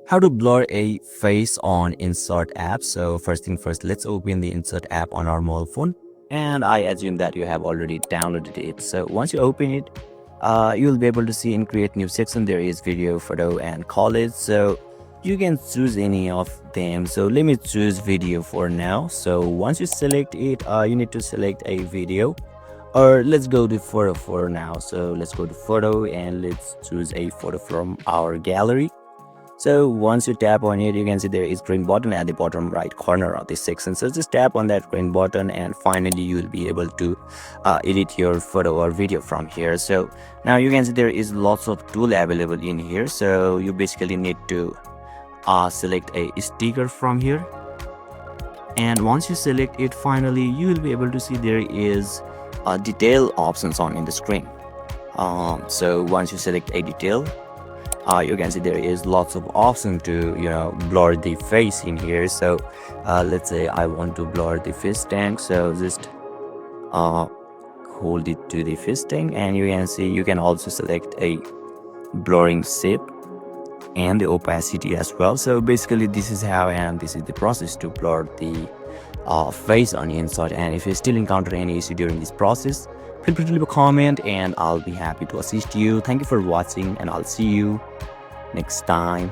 How to blur a face on InShot app. So first thing first, let's open the InShot app on our mobile phone, and I assume that you have already downloaded it. So once you open it, you'll be able to see in create new section there is video, photo, and college. So you can choose any of them. So let me choose video for now. So once you select it, you need to select a video, or let's go to photo for now. So let's go to photo and let's choose a photo from our gallery. So once you tap on it, you can see there is green button at the bottom right corner of this section. So just tap on that green button and finally you will be able to edit your photo or video from here. So now you can see there is lots of tool available in here. So you basically need to select a sticker from here. And once you select it, finally you will be able to see there is detail options on in the screen. So once you select a detail, you can see there is lots of option to blur the face in here. So let's say I want to blur the fish tank, so just hold it to the fish tank, and you can see you can also select a blurring shape and the opacity as well. So basically this is how and this is the process to blur the face on InShot. And if you still encounter any issue during this process, feel free to leave a comment and I'll be happy to assist you. Thank you for watching, and I'll see you next time.